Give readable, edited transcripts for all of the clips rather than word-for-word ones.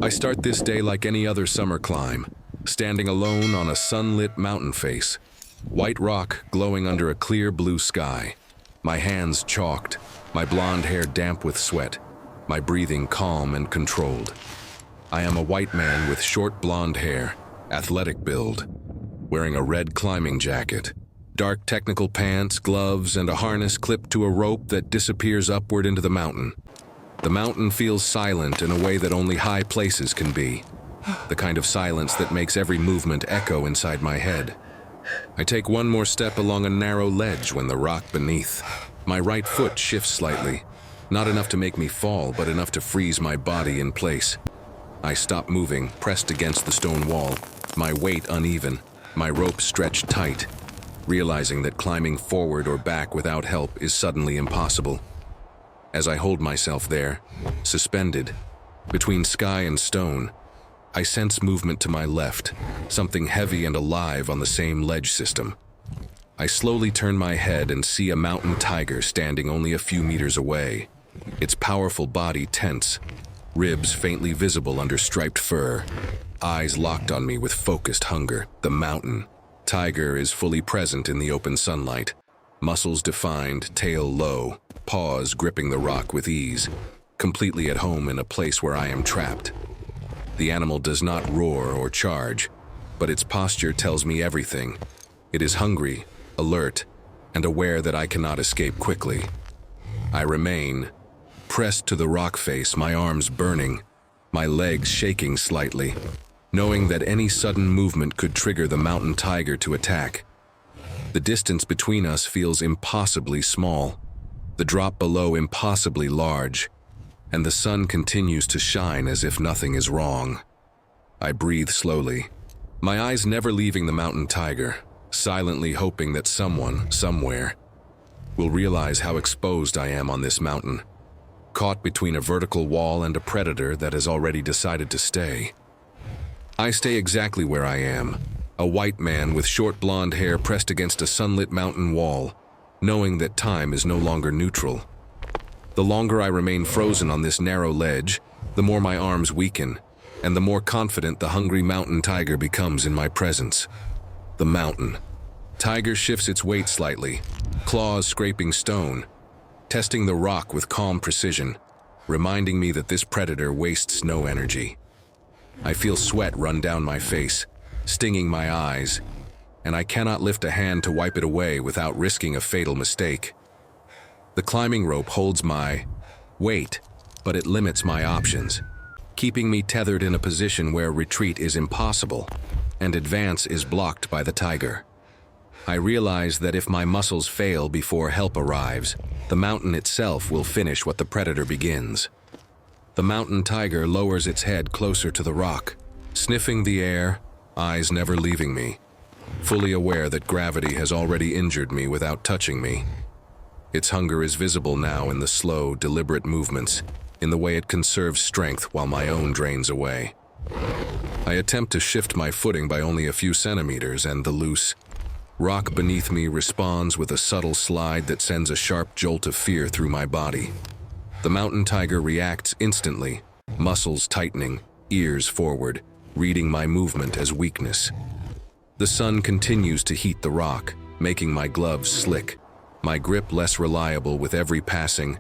I start this day like any other summer climb, standing alone on a sunlit mountain face, white rock glowing under a clear blue sky, my hands chalked, my blonde hair damp with sweat, my breathing calm and controlled. I am a white man with short blonde hair, athletic build, wearing a red climbing jacket, dark technical pants, gloves, and a harness clipped to a rope that disappears upward into the mountain. The mountain feels silent in a way that only high places can be, the kind of silence that makes every movement echo inside my head. I take one more step along a narrow ledge when the rock beneath. My right foot shifts slightly, not enough to make me fall, but enough to freeze my body in place. I stop moving, pressed against the stone wall, my weight uneven, my rope stretched tight, realizing that climbing forward or back without help is suddenly impossible. As I hold myself there, suspended, between sky and stone, I sense movement to my left, something heavy and alive on the same ledge system. I slowly turn my head and see a mountain tiger standing only a few meters away, its powerful body tense, ribs faintly visible under striped fur, eyes locked on me with focused hunger. The mountain tiger is fully present in the open sunlight, muscles defined, tail low, paws gripping the rock with ease, completely at home in a place where I am trapped. The animal does not roar or charge, but its posture tells me everything. It is hungry, alert, and aware that I cannot escape quickly. I remain, pressed to the rock face, my arms burning, my legs shaking slightly, knowing that any sudden movement could trigger the mountain tiger to attack. The distance between us feels impossibly small, the drop below impossibly large, and the sun continues to shine as if nothing is wrong. I breathe slowly, my eyes never leaving the mountain tiger, silently hoping that someone, somewhere, will realize how exposed I am on this mountain, caught between a vertical wall and a predator that has already decided to stay. I stay exactly where I am, a white man with short blonde hair pressed against a sunlit mountain wall, knowing that time is no longer neutral. The longer I remain frozen on this narrow ledge, the more my arms weaken, and the more confident the hungry mountain tiger becomes in my presence. The mountain tiger shifts its weight slightly, claws scraping stone, testing the rock with calm precision, reminding me that this predator wastes no energy. I feel sweat run down my face, stinging my eyes, and I cannot lift a hand to wipe it away without risking a fatal mistake. The climbing rope holds my weight, but it limits my options, keeping me tethered in a position where retreat is impossible and advance is blocked by the tiger. I realize that if my muscles fail before help arrives, the mountain itself will finish what the predator begins. The mountain tiger lowers its head closer to the rock, sniffing the air, eyes never leaving me, fully aware that gravity has already injured me without touching me. Its hunger is visible now in the slow, deliberate movements, in the way it conserves strength while my own drains away. I attempt to shift my footing by only a few centimeters, and the loose rock beneath me responds with a subtle slide that sends a sharp jolt of fear through my body. The mountain tiger reacts instantly, muscles tightening, ears forward, reading my movement as weakness. The sun continues to heat the rock, making my gloves slick, my grip less reliable with every passing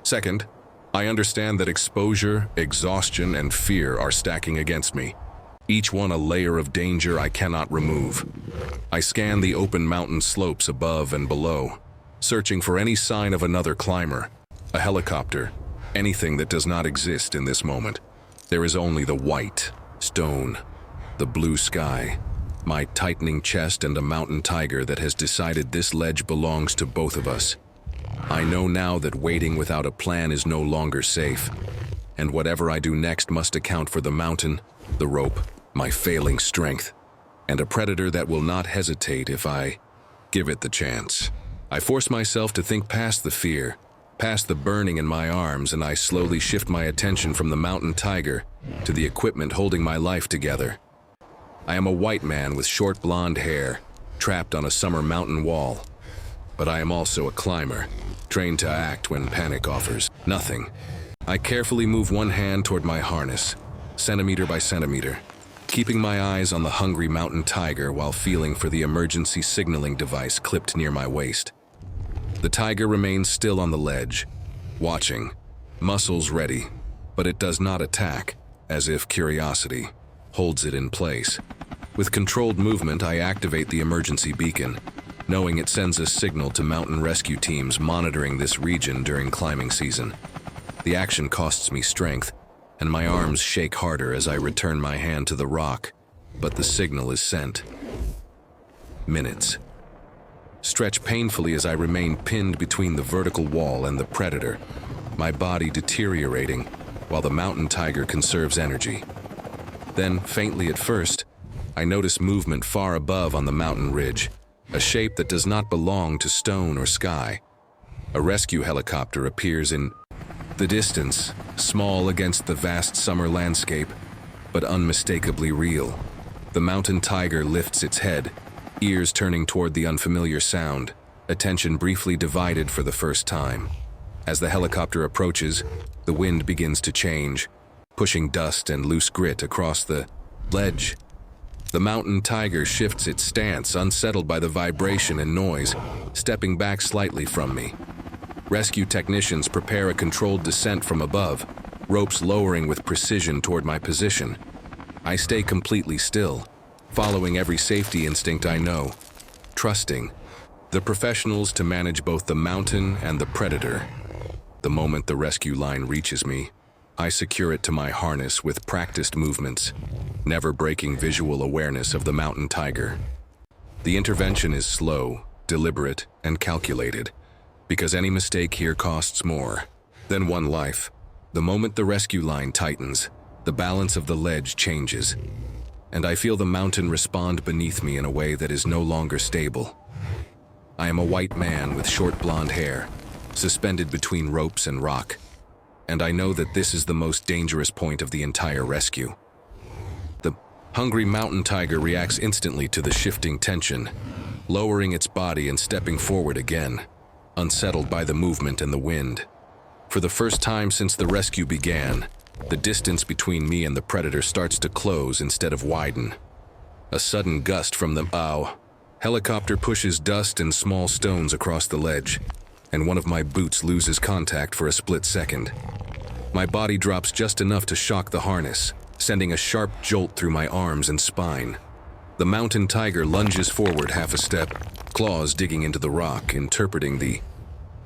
second. I understand that exposure, exhaustion, and fear are stacking against me, each one a layer of danger I cannot remove. I scan the open mountain slopes above and below, searching for any sign of another climber, a helicopter, anything that does not exist in this moment. There is only the white stone, the blue sky, my tightening chest, and a mountain tiger that has decided this ledge belongs to both of us. I know now that waiting without a plan is no longer safe, and whatever I do next must account for the mountain, the rope, my failing strength, and a predator that will not hesitate if I give it the chance. I force myself to think past the fear, past the burning in my arms, and I slowly shift my attention from the mountain tiger to the equipment holding my life together. I am a white man with short blonde hair, trapped on a summer mountain wall. But I am also a climber, trained to act when panic offers nothing. I carefully move one hand toward my harness, centimeter by centimeter, keeping my eyes on the hungry mountain tiger while feeling for the emergency signaling device clipped near my waist. The tiger remains still on the ledge, watching, muscles ready, but it does not attack, as if curiosity holds it in place. With controlled movement, I activate the emergency beacon, knowing it sends a signal to mountain rescue teams monitoring this region during climbing season. The action costs me strength, and my arms shake harder as I return my hand to the rock, but the signal is sent. Minutes stretch painfully as I remain pinned between the vertical wall and the predator, my body deteriorating while the mountain tiger conserves energy. Then, faintly at first, I notice movement far above on the mountain ridge, a shape that does not belong to stone or sky. A rescue helicopter appears in the distance, small against the vast summer landscape, but unmistakably real. The mountain tiger lifts its head, ears turning toward the unfamiliar sound, attention briefly divided for the first time. As the helicopter approaches, the wind begins to change, pushing dust and loose grit across the ledge. The mountain tiger shifts its stance, unsettled by the vibration and noise, stepping back slightly from me. Rescue technicians prepare a controlled descent from above, ropes lowering with precision toward my position. I stay completely still, following every safety instinct I know, trusting the professionals to manage both the mountain and the predator. The moment the rescue line reaches me, I secure it to my harness with practiced movements, never breaking visual awareness of the mountain tiger. The intervention is slow, deliberate, and calculated, because any mistake here costs more than one life. The moment the rescue line tightens, the balance of the ledge changes, and I feel the mountain respond beneath me in a way that is no longer stable. I am a white man with short blonde hair, suspended between ropes and rock, and I know that this is the most dangerous point of the entire rescue. The hungry mountain tiger reacts instantly to the shifting tension, lowering its body and stepping forward again, unsettled by the movement and the wind. For the first time since the rescue began, the distance between me and the predator starts to close instead of widen. A sudden gust from the helicopter pushes dust and small stones across the ledge, and one of my boots loses contact for a split second. My body drops just enough to shock the harness, sending a sharp jolt through my arms and spine. The mountain tiger lunges forward half a step, claws digging into the rock, interpreting the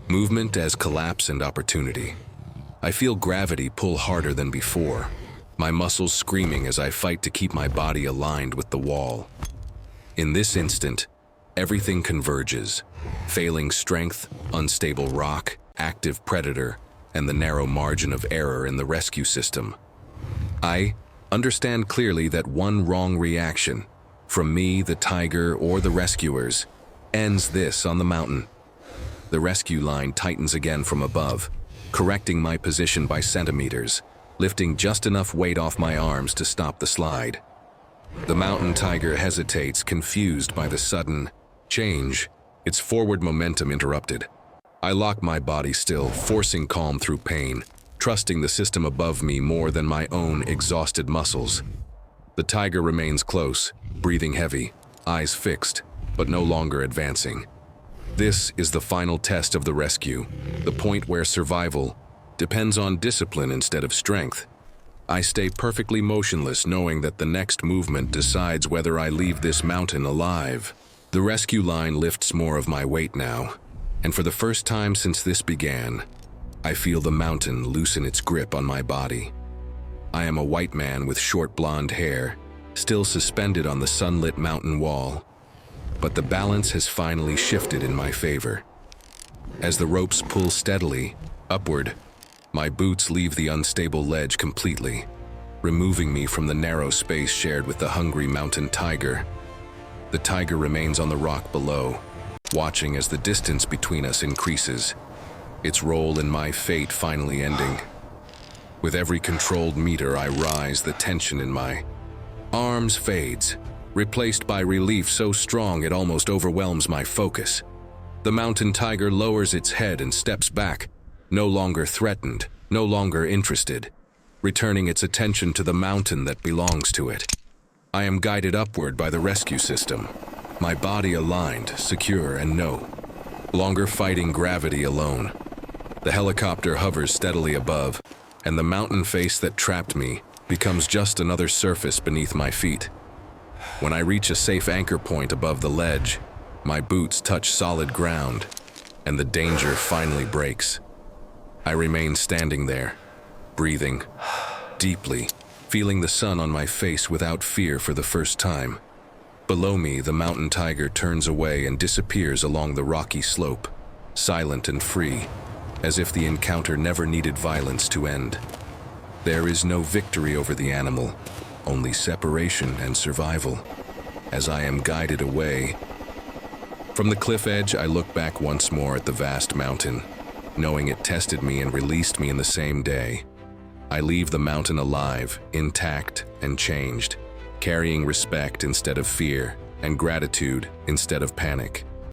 movement as collapse and opportunity. I feel gravity pull harder than before, my muscles screaming as I fight to keep my body aligned with the wall. In this instant, everything converges: failing strength, unstable rock, active predator, and the narrow margin of error in the rescue system. I understand clearly that one wrong reaction, from me, the tiger, or the rescuers, ends this on the mountain. The rescue line tightens again from above, correcting my position by centimeters, lifting just enough weight off my arms to stop the slide. The mountain tiger hesitates, confused by the sudden change, its forward momentum interrupted. I lock my body still, forcing calm through pain, trusting the system above me more than my own exhausted muscles. The tiger remains close, breathing heavy, eyes fixed, but no longer advancing. This is the final test of the rescue, the point where survival depends on discipline instead of strength. I stay perfectly motionless, knowing that the next movement decides whether I leave this mountain alive. The rescue line lifts more of my weight now, and for the first time since this began, I feel the mountain loosen its grip on my body. I am a white man with short blonde hair, still suspended on the sunlit mountain wall, but the balance has finally shifted in my favor. As the ropes pull steadily upward, my boots leave the unstable ledge completely, removing me from the narrow space shared with the hungry mountain tiger. The tiger remains on the rock below, watching as the distance between us increases, its role in my fate finally ending. With every controlled meter I rise, the tension in my arms fades, replaced by relief so strong it almost overwhelms my focus. The mountain tiger lowers its head and steps back, no longer threatened, no longer interested. returning its attention to the mountain that belongs to it. I am guided upward by the rescue system, my body aligned, secure, and no longer fighting gravity alone. The helicopter hovers steadily above, and the mountain face that trapped me becomes just another surface beneath my feet. When I reach a safe anchor point above the ledge, my boots touch solid ground, and the danger finally breaks. I remain standing there, breathing deeply, feeling the sun on my face without fear for the first time. Below me, the mountain tiger turns away and disappears along the rocky slope, silent and free, as if the encounter never needed violence to end. There is no victory over the animal, only separation and survival. As I am guided away from the cliff edge, I look back once more at the vast mountain, knowing it tested me and released me in the same day. I leave the mountain alive, intact, and changed, carrying respect instead of fear, and gratitude instead of panic.